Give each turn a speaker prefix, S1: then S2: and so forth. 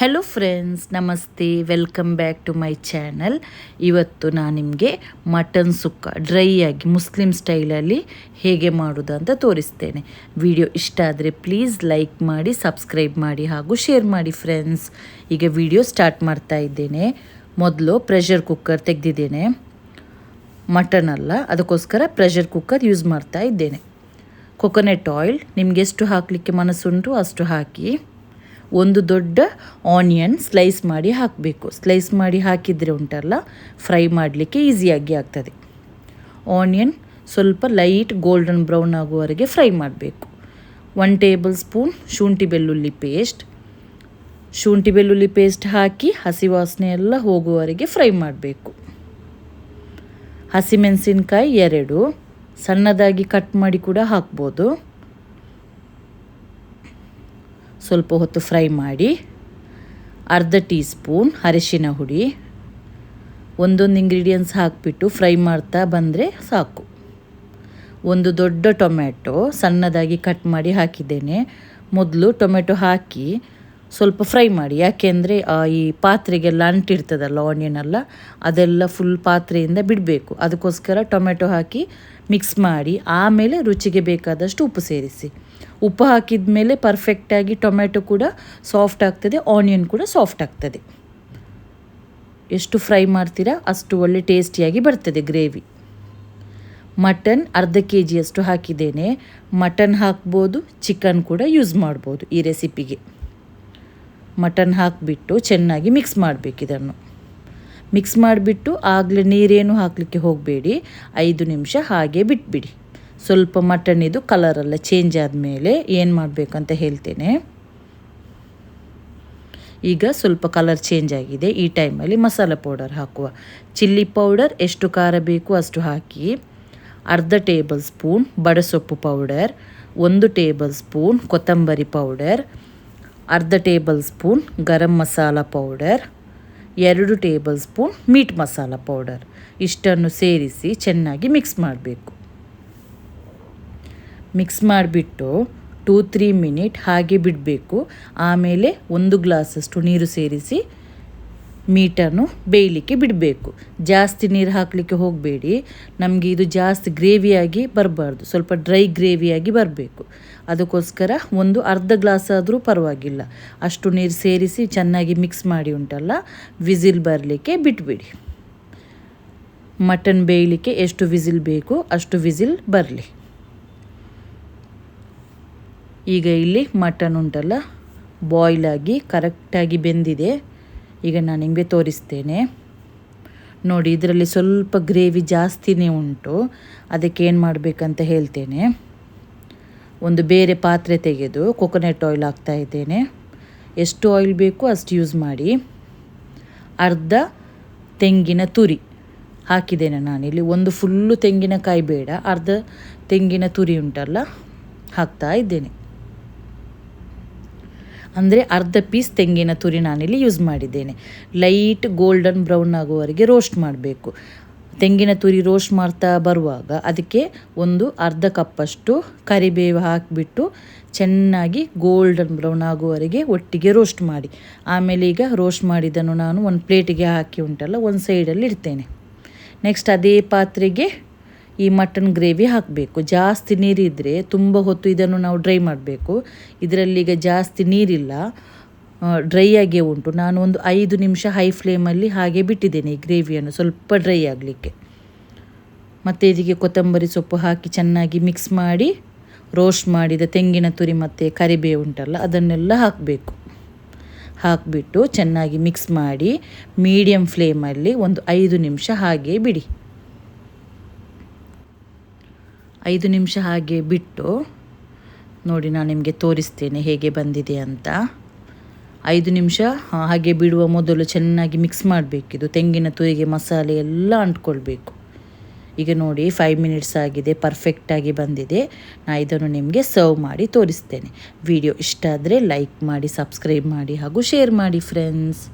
S1: Hello friends, ನಮಸ್ತೆ, welcome back to my channel. ಇವತ್ತು ನಾನು ನಿಮಗೆ ಮಟನ್ ಸುಕ್ಕ ಡ್ರೈ ಆಗಿ ಮುಸ್ಲಿಂ ಸ್ಟೈಲಲ್ಲಿ ಹೇಗೆ ಮಾಡೋದು ಅಂತ ತೋರಿಸ್ತೇನೆ. ವಿಡಿಯೋ ಇಷ್ಟ ಆದರೆ ಪ್ಲೀಸ್ ಲೈಕ್ ಮಾಡಿ, ಸಬ್ಸ್ಕ್ರೈಬ್ ಮಾಡಿ ಹಾಗೂ ಶೇರ್ ಮಾಡಿ ಫ್ರೆಂಡ್ಸ್. ಈಗ ವಿಡಿಯೋ ಸ್ಟಾರ್ಟ್ ಮಾಡ್ತಾ ಇದ್ದೇನೆ. ಮೊದಲು ಪ್ರೆಷರ್ ಕುಕ್ಕರ್ ತೆಗೆದಿದ್ದೇನೆ. ಮಟನ್ ಅಲ್ಲ, ಅದಕ್ಕೋಸ್ಕರ ಪ್ರೆಷರ್ ಕುಕ್ಕರ್ ಯೂಸ್ ಮಾಡ್ತಾ ಇದ್ದೇನೆ. ಕೊಕೊನೆಟ್ ಆಯಿಲ್ ನಿಮಗೆ ಎಷ್ಟು ಹಾಕಲಿಕ್ಕೆ ಮನಸ್ಸುಂಟು ಅಷ್ಟು ಹಾಕಿ. ಒಂದು ದೊಡ್ಡ ಆನಿಯನ್ ಸ್ಲೈಸ್ ಮಾಡಿ ಹಾಕಬೇಕು. ಸ್ಲೈಸ್ ಮಾಡಿ ಹಾಕಿದರೆ ಉಂಟಲ್ಲ, ಫ್ರೈ ಮಾಡಲಿಕ್ಕೆ ಈಸಿಯಾಗಿ ಆಗ್ತದೆ. ಆನಿಯನ್ ಸ್ವಲ್ಪ ಲೈಟ್ ಗೋಲ್ಡನ್ ಬ್ರೌನ್ ಆಗುವವರೆಗೆ ಫ್ರೈ ಮಾಡಬೇಕು. 1 ಟೇಬಲ್ ಸ್ಪೂನ್ ಶುಂಠಿ ಬೆಳ್ಳುಳ್ಳಿ ಪೇಸ್ಟ್ ಹಾಕಿ ಹಸಿ ವಾಸನೆ ಎಲ್ಲ ಹೋಗುವವರೆಗೆ ಫ್ರೈ ಮಾಡಬೇಕು. ಹಸಿಮೆಣಸಿನ್ಕಾಯಿ 2 ಸಣ್ಣದಾಗಿ ಕಟ್ ಮಾಡಿ ಕೂಡ ಹಾಕ್ಬೋದು. ಸ್ವಲ್ಪ ಹೊತ್ತು ಫ್ರೈ ಮಾಡಿ. ಅರ್ಧ ಟೀ ಸ್ಪೂನ್ ಅರಿಶಿನ ಹುಡಿ. ಒಂದೊಂದು ಇಂಗ್ರೀಡಿಯೆಂಟ್ಸ್ ಹಾಕಿಬಿಟ್ಟು ಫ್ರೈ ಮಾಡ್ತಾ ಬಂದರೆ ಸಾಕು. ಒಂದು ದೊಡ್ಡ ಟೊಮ್ಯಾಟೊ ಸಣ್ಣದಾಗಿ ಕಟ್ ಮಾಡಿ ಹಾಕಿದ್ದೇನೆ. ಮೊದಲು ಟೊಮೆಟೊ ಹಾಕಿ ಸ್ವಲ್ಪ ಫ್ರೈ ಮಾಡಿ, ಯಾಕೆಂದರೆ ಈ ಪಾತ್ರೆಗೆಲ್ಲ ಅಂಟಿರ್ತದಲ್ಲ ಆನಿಯನ್ ಅದೆಲ್ಲ ಫುಲ್ ಪಾತ್ರೆಯಿಂದ ಬಿಡಬೇಕು. ಅದಕ್ಕೋಸ್ಕರ ಟೊಮೆಟೊ ಹಾಕಿ ಮಿಕ್ಸ್ ಮಾಡಿ ಆಮೇಲೆ ರುಚಿಗೆ ಬೇಕಾದಷ್ಟು ಉಪ್ಪು ಸೇರಿಸಿ. ಉಪ್ಪು ಹಾಕಿದ ಮೇಲೆ ಪರ್ಫೆಕ್ಟಾಗಿ ಟೊಮೆಟೊ ಕೂಡ ಸಾಫ್ಟ್ ಆಗ್ತದೆ, ಆನಿಯನ್ ಕೂಡ ಸಾಫ್ಟ್ ಆಗ್ತದೆ. ಎಷ್ಟು ಫ್ರೈ ಮಾಡ್ತೀರಾ ಅಷ್ಟು ಒಳ್ಳೆ ಟೇಸ್ಟಿಯಾಗಿ ಬರ್ತದೆ ಗ್ರೇವಿ. ಮಟನ್ ಅರ್ಧ kg ಹಾಕಿದ್ದೇನೆ. ಮಟನ್ ಹಾಕ್ಬೋದು, ಚಿಕನ್ ಕೂಡ ಯೂಸ್ ಮಾಡ್ಬೋದು ಈ ರೆಸಿಪಿಗೆ. ಮಟನ್ ಹಾಕಿಬಿಟ್ಟು ಚೆನ್ನಾಗಿ ಮಿಕ್ಸ್ ಮಾಡಬೇಕು. ಇದನ್ನು ಮಿಕ್ಸ್ ಮಾಡಿಬಿಟ್ಟು ಆಗಲೇ ನೀರೇನು ಹಾಕಲಿಕ್ಕೆ ಹೋಗಬೇಡಿ. 5 ನಿಮಿಷ ಹಾಗೆ ಬಿಟ್ಬಿಡಿ. ಸ್ವಲ್ಪ ಮಟನ್ನಿದು ಕಲರೆಲ್ಲ ಚೇಂಜ್ ಆದಮೇಲೆ ಏನು ಮಾಡಬೇಕಂತ ಹೇಳ್ತೇನೆ. ಈಗ ಸ್ವಲ್ಪ ಕಲರ್ ಚೇಂಜ್ ಆಗಿದೆ. ಈ ಟೈಮಲ್ಲಿ ಮಸಾಲೆ ಪೌಡರ್ ಹಾಕುವ. ಚಿಲ್ಲಿ ಪೌಡರ್ ಎಷ್ಟು ಖಾರ ಬೇಕು ಅಷ್ಟು ಹಾಕಿ. ಅರ್ಧ ಟೇಬಲ್ ಸ್ಪೂನ್ ಬಡಸೊಪ್ಪು ಪೌಡರ್, 1 ಟೇಬಲ್ ಸ್ಪೂನ್ ಕೊತ್ತಂಬರಿ ಪೌಡರ್, ಅರ್ಧ tablespoon garam masala powder, 2 tablespoon meat masala powder. ಇಷ್ಟನ್ನು ಸೇರಿಸಿ ಚೆನ್ನಾಗಿ ಮಿಕ್ಸ್ ಮಾಡಬೇಕು. ಮಿಕ್ಸ್ ಮಾಡಿಬಿಟ್ಟು 2-3 ಮಿನಿಟ್ ಹಾಗೆ ಬಿಡಬೇಕು. ಆಮೇಲೆ 1 ಗ್ಲಾಸಷ್ಟು ನೀರು ಸೇರಿಸಿ ಮೀಟನ್ನು ಬೇಯಲಿಕ್ಕೆ ಬಿಡಬೇಕು. ಜಾಸ್ತಿ ನೀರು ಹಾಕಲಿಕ್ಕೆ ಹೋಗಬೇಡಿ. ನಮಗೆ ಇದು ಜಾಸ್ತಿ ಗ್ರೇವಿಯಾಗಿ ಬರಬಾರ್ದು, ಸ್ವಲ್ಪ ಡ್ರೈ ಗ್ರೇವಿಯಾಗಿ ಬರಬೇಕು. ಅದಕ್ಕೋಸ್ಕರ ಒಂದು ಅರ್ಧ ಗ್ಲಾಸ್ ಆದರೂ ಪರವಾಗಿಲ್ಲ, ಅಷ್ಟು ನೀರು ಸೇರಿಸಿ ಚೆನ್ನಾಗಿ ಮಿಕ್ಸ್ ಮಾಡಿ ಉಂಟಲ್ಲ, ವಿಸಿಲ್ ಬರಲಿಕ್ಕೆ ಬಿಟ್ಬಿಡಿ. ಮಟನ್ ಬೇಯಲಿಕ್ಕೆ ಎಷ್ಟು ವಿಸಿಲ್ ಬೇಕು ಅಷ್ಟು ವಿಸಿಲ್ ಬರಲಿ. ಈಗ ಇಲ್ಲಿ ಮಟನ್ ಉಂಟಲ್ಲ ಬಾಯ್ಲ್ ಆಗಿ ಕರೆಕ್ಟಾಗಿ ಬೆಂದಿದೆ. ಈಗ ನಾನು ನಿಮಗೆ ತೋರಿಸ್ತೇನೆ ನೋಡಿ. ಇದರಲ್ಲಿ ಸ್ವಲ್ಪ ಗ್ರೇವಿ ಜಾಸ್ತಿನೇ ಉಂಟು. ಅದಕ್ಕೆ ಏನು ಮಾಡಬೇಕಂತ ಹೇಳ್ತೇನೆ. ಒಂದು ಬೇರೆ ಪಾತ್ರೆ ತೆಗೆದು ಕೊಕೊನೆಟ್ ಆಯಿಲ್ ಹಾಕ್ತಾ ಇದ್ದೇನೆ. ಎಷ್ಟು ಆಯಿಲ್ ಬೇಕು ಅಷ್ಟು ಯೂಸ್ ಮಾಡಿ. ಅರ್ಧ ತೆಂಗಿನ ತುರಿ ಹಾಕಿದ್ದೇನೆ ನಾನಿಲ್ಲಿ. ಒಂದು ಫುಲ್ಲು ತೆಂಗಿನಕಾಯಿ ಬೇಡ, ಅರ್ಧ ತೆಂಗಿನ ತುರಿ ಉಂಟಲ್ಲ ಹಾಕ್ತಾ ಇದ್ದೇನೆ. ಅಂದರೆ ಅರ್ಧ ಪೀಸ್ ತೆಂಗಿನ ತುರಿ ನಾನಿಲ್ಲಿ ಯೂಸ್ ಮಾಡಿದ್ದೇನೆ. ಲೈಟ್ ಗೋಲ್ಡನ್ ಬ್ರೌನ್ ಆಗುವವರೆಗೆ ರೋಸ್ಟ್ ಮಾಡಬೇಕು. ತೆಂಗಿನ ತುರಿ ರೋಸ್ಟ್ ಮಾಡ್ತಾ ಬರುವಾಗ ಅದಕ್ಕೆ ಒಂದು ಅರ್ಧ ಕಪ್ಪಷ್ಟು ಕರಿಬೇವು ಹಾಕಿಬಿಟ್ಟು ಚೆನ್ನಾಗಿ ಗೋಲ್ಡನ್ ಬ್ರೌನ್ ಆಗುವವರೆಗೆ ಒಟ್ಟಿಗೆ ರೋಸ್ಟ್ ಮಾಡಿ. ಆಮೇಲೆ ಈಗ ರೋಸ್ಟ್ ಮಾಡಿದ್ದನ್ನು ನಾನು ಒಂದು ಪ್ಲೇಟಿಗೆ ಹಾಕಿ ಉಂಟಲ್ಲ ಒಂದು ಸೈಡಲ್ಲಿ ಇಡ್ತೇನೆ. ನೆಕ್ಸ್ಟ್ ಅದೇ ಪಾತ್ರೆಗೆ ಈ ಮಟನ್ ಗ್ರೇವಿ ಹಾಕಬೇಕು. ಜಾಸ್ತಿ ನೀರಿದ್ದರೆ ತುಂಬ ಹೊತ್ತು ಇದನ್ನು ನಾವು ಡ್ರೈ ಮಾಡಬೇಕು. ಇದರಲ್ಲೀಗ ಜಾಸ್ತಿ ನೀರಿಲ್ಲ, ಡ್ರೈ ಆಗೇ ಉಂಟು. ನಾನು ಒಂದು 5 ನಿಮಿಷ ಹೈ ಫ್ಲೇಮಲ್ಲಿ ಹಾಗೆ ಬಿಟ್ಟಿದ್ದೇನೆ ಈ ಗ್ರೇವಿಯನ್ನು ಸ್ವಲ್ಪ ಡ್ರೈ ಆಗಲಿಕ್ಕೆ. ಮತ್ತು ಇದಕ್ಕೆ ಕೊತ್ತಂಬರಿ ಸೊಪ್ಪು ಹಾಕಿ ಚೆನ್ನಾಗಿ ಮಿಕ್ಸ್ ಮಾಡಿ ರೋಸ್ಟ್ ಮಾಡಿದ ತೆಂಗಿನ ತುರಿ ಮತ್ತು ಕರಿಬೇವು ಉಂಟಲ್ಲ ಅದನ್ನೆಲ್ಲ ಹಾಕಬೇಕು. ಹಾಕಿಬಿಟ್ಟು ಚೆನ್ನಾಗಿ ಮಿಕ್ಸ್ ಮಾಡಿ ಮೀಡಿಯಮ್ ಫ್ಲೇಮಲ್ಲಿ ಒಂದು 5 ನಿಮಿಷ ಹಾಗೆ ಬಿಡಿ. 5 ನಿಮಿಷ ಹಾಗೆ ಬಿಟ್ಟು ನೋಡಿ ನಾನು ನಿಮಗೆ ತೋರಿಸ್ತೇನೆ ಹೇಗೆ ಬಂದಿದೆ ಅಂತ. 5 ನಿಮಿಷ ಹಾಗೆ ಬಿಡುವ ಮೊದಲು ಚೆನ್ನಾಗಿ ಮಿಕ್ಸ್ ಮಾಡಬೇಕಿದು. ತೆಂಗಿನ ತುರಿಗೆ ಮಸಾಲೆ ಎಲ್ಲ ಅಂಟ್ಕೊಳ್ಬೇಕು. ಈಗ ನೋಡಿ 5 ಮಿನಿಟ್ಸ್ ಆಗಿದೆ, ಪರ್ಫೆಕ್ಟಾಗಿ ಬಂದಿದೆ. ನಾನು ಇದನ್ನು ನಿಮಗೆ ಸರ್ವ್ ಮಾಡಿ ತೋರಿಸ್ತೇನೆ. ವಿಡಿಯೋ ಇಷ್ಟ ಆದರೆ ಲೈಕ್ ಮಾಡಿ, ಸಬ್ಸ್ಕ್ರೈಬ್ ಮಾಡಿ ಹಾಗೂ ಶೇರ್ ಮಾಡಿ ಫ್ರೆಂಡ್ಸ್.